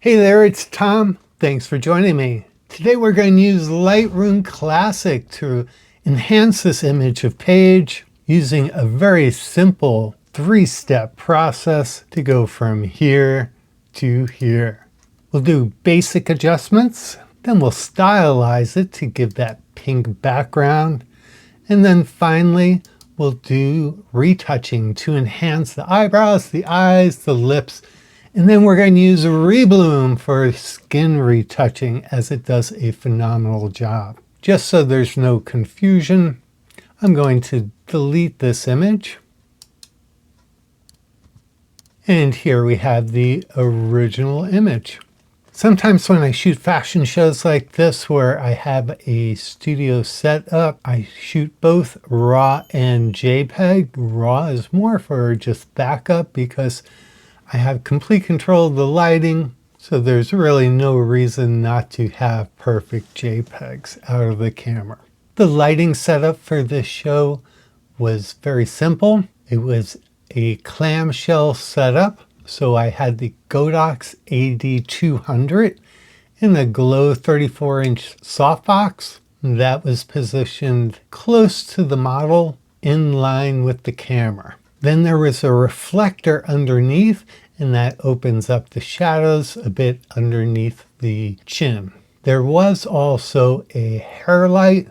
Hey there, it's Tom. Thanks for joining me. Today we're going to use Lightroom Classic to enhance this image of Paige using a very simple three-step process to go from here to here. We'll do basic adjustments, then we'll stylize it to give that pink background, and then finally we'll do retouching to enhance the eyebrows, the eyes, the lips. And then we're going to use Rebloom for skin retouching, as it does a phenomenal job. Just so there's no confusion, I'm going to delete this image. And here we have the original image. Sometimes when I shoot fashion shows like this where I have a studio set up, I shoot both RAW and JPEG. RAW is more for just backup because I have complete control of the lighting, so there's really no reason not to have perfect JPEGs out of the camera. The lighting setup for this show was very simple. It was a clamshell setup, so I had the Godox AD200 in a Glow 34-inch softbox. That was positioned close to the model, in line with the camera. Then there was a reflector underneath, and that opens up the shadows a bit underneath the chin. There was also a hair light,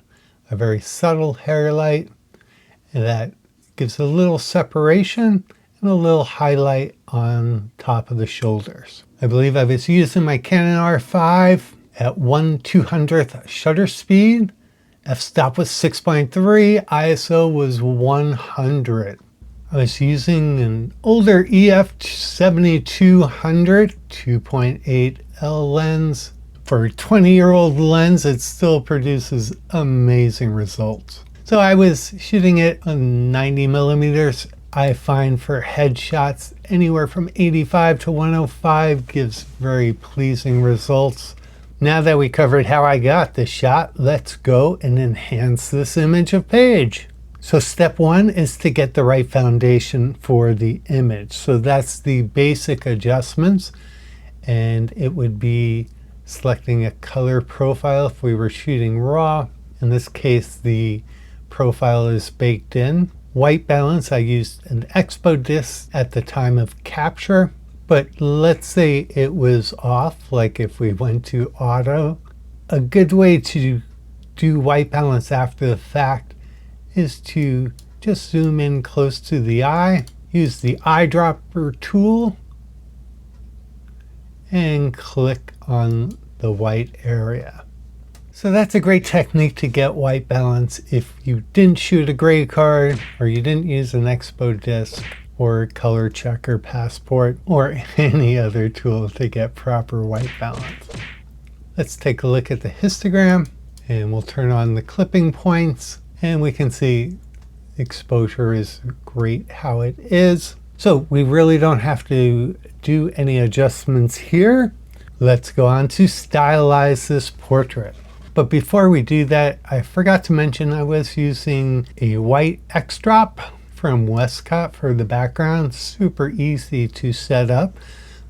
a very subtle hair light, and that gives a little separation and a little highlight on top of the shoulders. I believe I was using my Canon R5 at 1/200th shutter speed. f-stop was 6.3, ISO was 100. I was using an older EF 7200 2.8L lens. For a 20-year-old lens, it still produces amazing results. So I was shooting it on 90 millimeters. I find for headshots, anywhere from 85 to 105 gives very pleasing results. Now that we covered how I got this shot, let's go and enhance this image of Paige. So step one is to get the right foundation for the image. So that's the basic adjustments, and it would be selecting a color profile if we were shooting RAW. In this case, the profile is baked in. White balance, I used an Expo disc at the time of capture, but let's say it was off, like if we went to auto. A good way to do white balance after the fact is to just zoom in close to the eye, use the eyedropper tool, and click on the white area. So that's a great technique to get white balance if you didn't shoot a gray card, or you didn't use an Expo disc, or color checker passport, or any other tool to get proper white balance. Let's take a look at the histogram, and we'll turn on the clipping points. And we can see exposure is great how it is. So we really don't have to do any adjustments here. Let's go on to stylize this portrait. But before we do that, I forgot to mention I was using a white X-drop from Westcott for the background. Super easy to set up,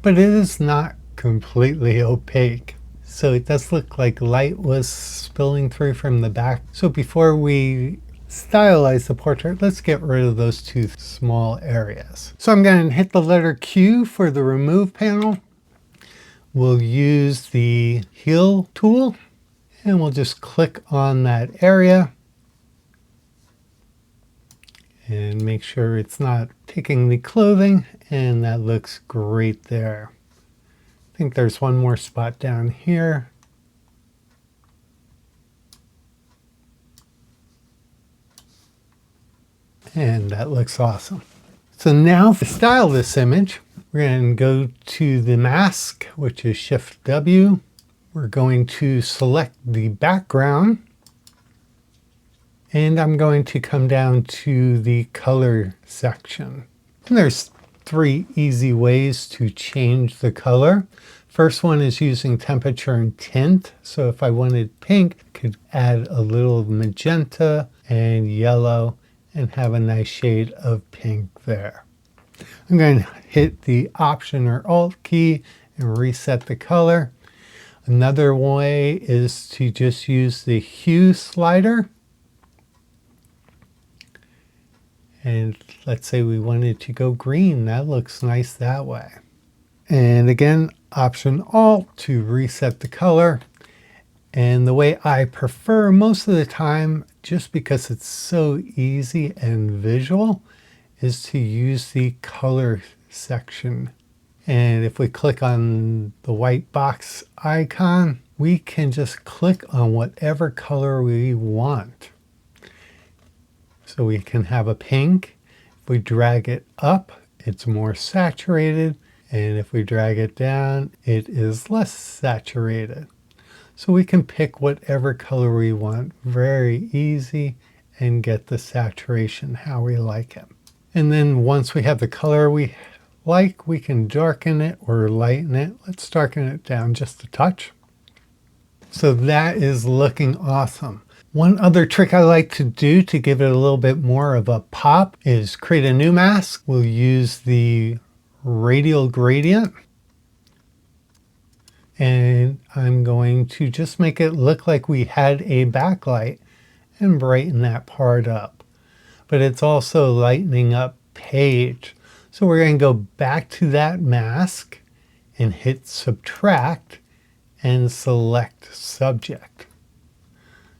but it is not completely opaque. So it does look like light was spilling through from the back. So before we stylize the portrait, let's get rid of those two small areas. So I'm going to hit the letter Q for the remove panel. We'll use the heal tool, and we'll just click on that area and make sure it's not picking the clothing, and that looks great there. I think there's one more spot down here. And that looks awesome. So now to style this image, we're going to go to the mask, which is Shift W. We're going to select the background, and I'm going to come down to the color section. And there's three easy ways to change the color. First one is using temperature and tint. So if I wanted pink, I could add a little magenta and yellow and have a nice shade of pink there. I'm going to hit the Option or Alt key and reset the color. Another way is to just use the hue slider. And let's say we wanted to go green. That looks nice that way. And again, Option Alt to reset the color. And the way I prefer most of the time, just because it's so easy and visual, is to use the color section. And if we click on the white box icon, we can just click on whatever color we want. So we can have a pink. If we drag it up, it's more saturated. And if we drag it down, it is less saturated. So we can pick whatever color we want. Very easy, and get the saturation how we like it. And then once we have the color we like, we can darken it or lighten it. Let's darken it down just a touch. So that is looking awesome. One other trick I like to do to give it a little bit more of a pop is create a new mask. We'll use the radial gradient. And I'm going to just make it look like we had a backlight and brighten that part up. But it's also lightening up Paige. So we're going to go back to that mask and hit subtract and select subject.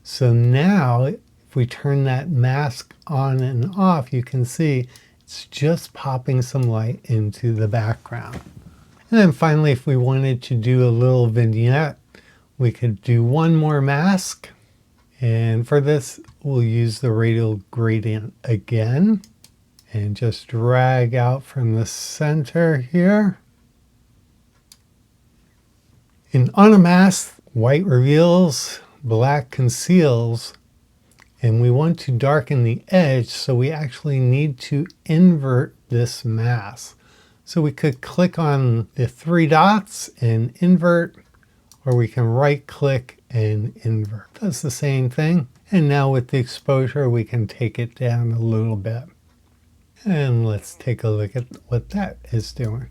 So now if we turn that mask on and off, you can see it's just popping some light into the background. And then finally, if we wanted to do a little vignette, we could do one more mask. And for this, we'll use the radial gradient again and just drag out from the center here. On a mask, white reveals, black conceals, and we want to darken the edge, so we actually need to invert this mask. So we could click on the three dots and invert, or we can right click and invert. Does the same thing. And now with the exposure, we can take it down a little bit. And let's take a look at what that is doing.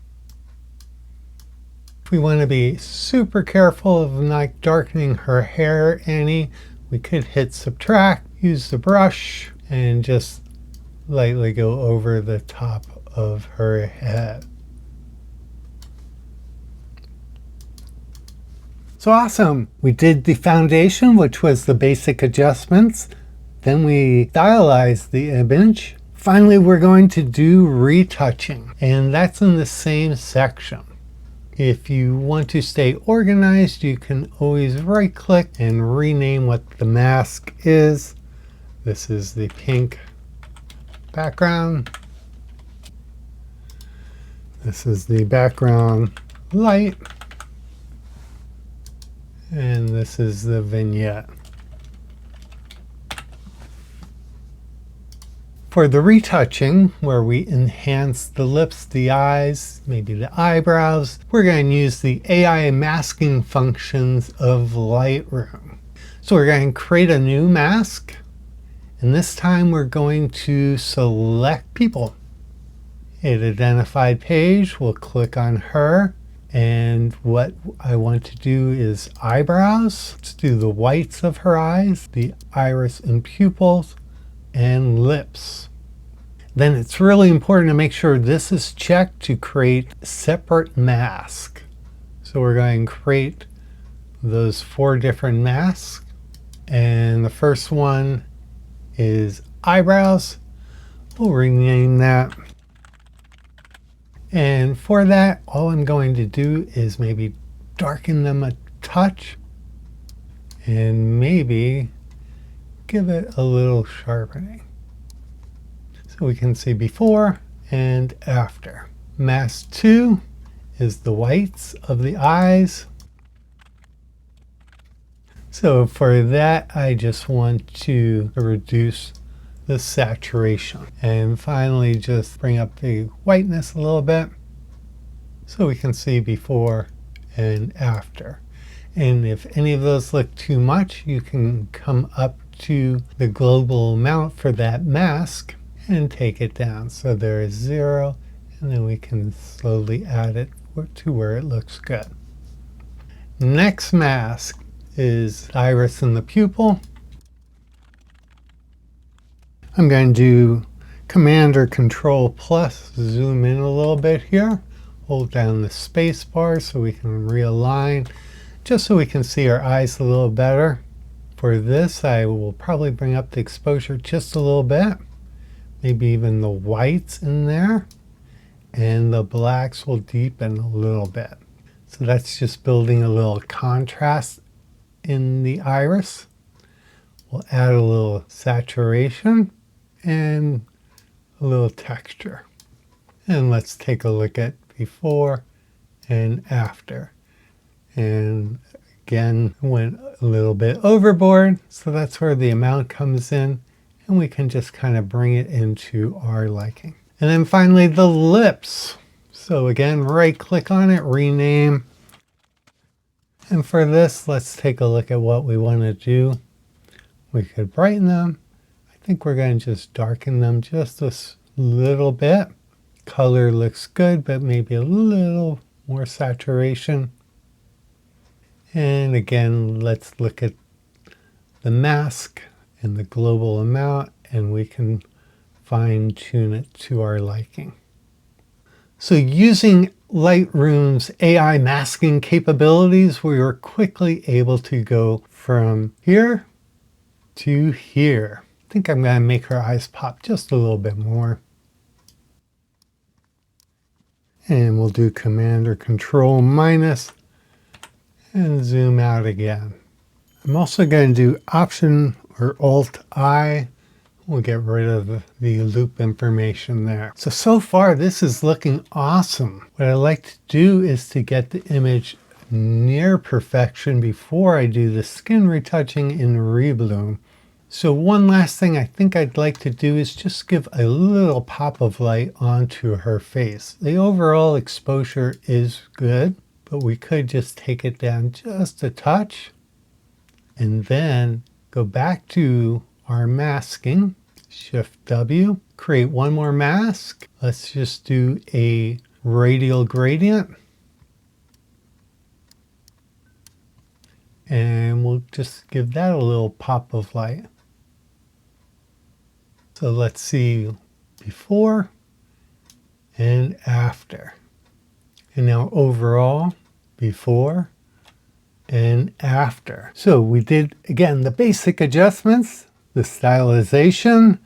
If we want to be super careful of not darkening her hair any, we could hit subtract, use the brush, and just lightly go over the top of her head. So awesome! We did the foundation, which was the basic adjustments. Then we stylized the image. Finally, we're going to do retouching, and that's in the same section. If you want to stay organized, you can always right click and rename what the mask is. This is the pink background. This is the background light. And this is the vignette. For the retouching, where we enhance the lips, the eyes, maybe the eyebrows, we're going to use the AI masking functions of Lightroom. So we're going to create a new mask, and this time we're going to select people. It identified Paige, we'll click on her, and what I want to do is eyebrows. Let's do the whites of her eyes, the iris and pupils, and lips. Then it's really important to make sure this is checked to create separate mask. So we're going to create those 4 different masks. And the first one is eyebrows. We'll rename that. And for that, all I'm going to do is maybe darken them a touch and maybe give it a little sharpening. So we can see before and after. Mask 2 is the whites of the eyes. So for that, I just want to reduce the saturation. And finally, just bring up the whiteness a little bit so we can see before and after. And if any of those look too much, you can come up to the global amount for that mask and take it down. So there is 0, and then we can slowly add it to where it looks good. Next mask is iris and the pupil. I'm going to do Command or Control plus, zoom in a little bit here. Hold down the space bar so we can realign, just so we can see our eyes a little better. For this, I will probably bring up the exposure just a little bit, maybe even the whites in there, and the blacks will deepen a little bit. So that's just building a little contrast in the iris. We'll add a little saturation and a little texture. And let's take a look at before and after. And again, went a little bit overboard, so that's where the amount comes in, and we can just kind of bring it into our liking. And then finally the lips. So again, right click on it, rename. And for this, let's take a look at what we want to do. We could brighten them. I think we're going to just darken them just a little bit. Color looks good, but maybe a little more saturation. And again, let's look at the mask and the global amount, and we can fine tune it to our liking. So using Lightroom's AI masking capabilities, we were quickly able to go from here to here. I think I'm going to make her eyes pop just a little bit more. And we'll do Command or Control minus and zoom out again. I'm also going to do Option or Alt I. We'll get rid of the loop information there. So far this is looking awesome. What I like to do is to get the image near perfection before I do the skin retouching in Rebloom. So one last thing I think I'd like to do is just give a little pop of light onto her face. The overall exposure is good, but we could just take it down just a touch and then go back to our masking, Shift W, create one more mask. Let's just do a radial gradient. And we'll just give that a little pop of light. So let's see before and after. And now overall, before and after. So we did, again, the basic adjustments, the stylization,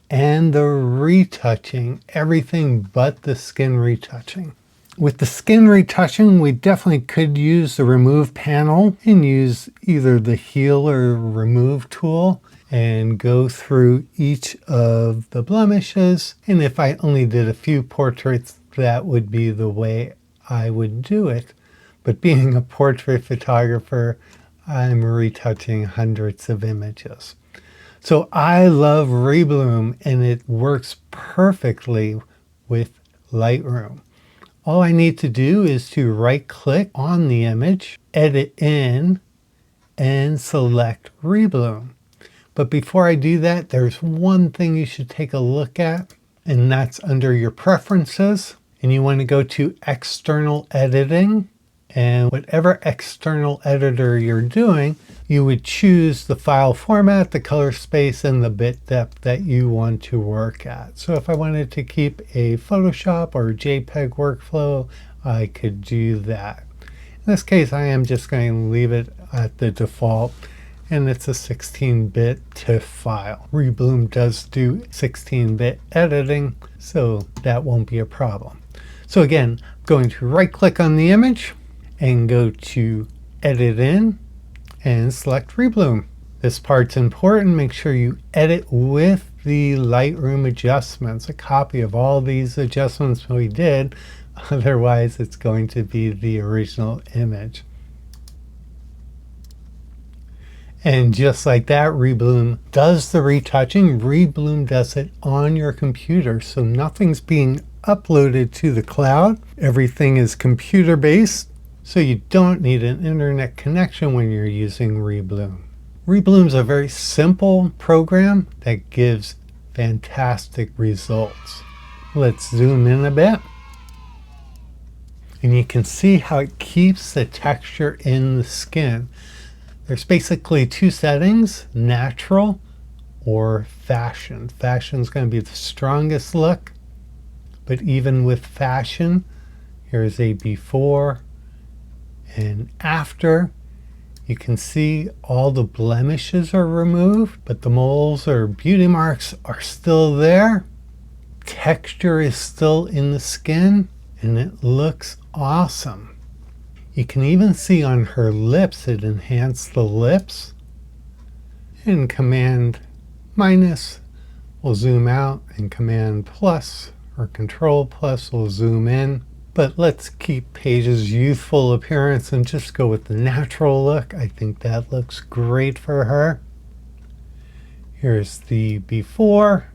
and the retouching, everything but the skin retouching. With the skin retouching, we definitely could use the remove panel and use either the heal or remove tool and go through each of the blemishes. And if I only did a few portraits, that would be the way I would do it. But being a portrait photographer, I'm retouching hundreds of images. So I love Rebloom, and it works perfectly with Lightroom. All I need to do is to right click on the image, edit in, and select Rebloom. But before I do that, there's one thing you should take a look at, and that's under your preferences. And you want to go to external editing, and whatever external editor you're doing, you would choose the file format, the color space, and the bit depth that you want to work at. So if I wanted to keep a Photoshop or JPEG workflow, I could do that. In this case, I am just going to leave it at the default, and it's a 16-bit TIFF file. Rebloom does do 16-bit editing, so that won't be a problem. So again, I'm going to right-click on the image and go to Edit In and select Rebloom. This part's important. Make sure you edit with the Lightroom adjustments, a copy of all these adjustments we did. Otherwise, it's going to be the original image. And just like that, Rebloom does the retouching. Rebloom does it on your computer, so nothing's being uploaded to the cloud. Everything is computer-based, so you don't need an internet connection when you're using Rebloom. Rebloom's a very simple program that gives fantastic results. Let's zoom in a bit. And you can see how it keeps the texture in the skin. There's basically two settings, natural or fashion. Fashion is going to be the strongest look, but even with fashion, here's a before and after. You can see all the blemishes are removed, but the moles or beauty marks are still there. Texture is still in the skin, and it looks awesome. You can even see on her lips, it enhanced the lips. And Command minus will zoom out, and Command plus or Control plus will zoom in. But let's keep Paige's youthful appearance and just go with the natural look. I think that looks great for her. Here's the before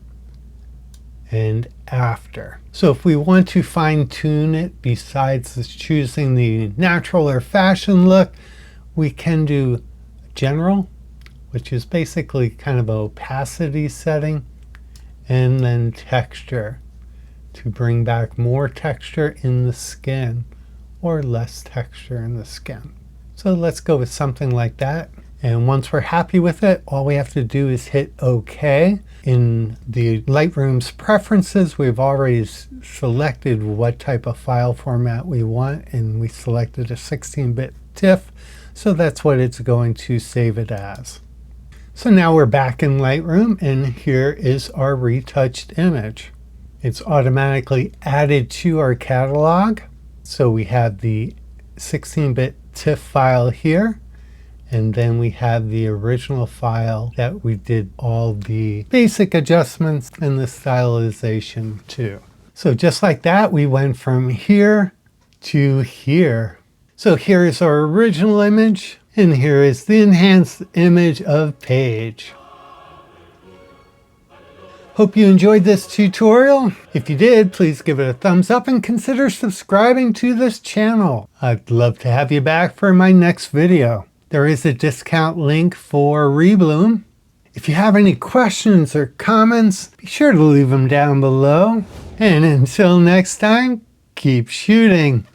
and after. So if we want to fine tune it, besides choosing the natural or fashion look, we can do general, which is basically kind of an opacity setting, and then texture to bring back more texture in the skin or less texture in the skin. So let's go with something like that. And once we're happy with it, all we have to do is hit OK. In the Lightroom's preferences, we've already selected what type of file format we want, and we selected a 16-bit TIFF, so that's what it's going to save it as. So now we're back in Lightroom, and here is our retouched image. It's automatically added to our catalog. So we have the 16-bit TIFF file here, and then we have the original file that we did all the basic adjustments and the stylization to. So just like that, we went from here to here. So here is our original image, and here is the enhanced image of Paige. Hope you enjoyed this tutorial. If you did, please give it a thumbs up and consider subscribing to this channel. I'd love to have you back for my next video. There is a discount link for Rebloom. If you have any questions or comments, be sure to leave them down below. And until next time, keep shooting.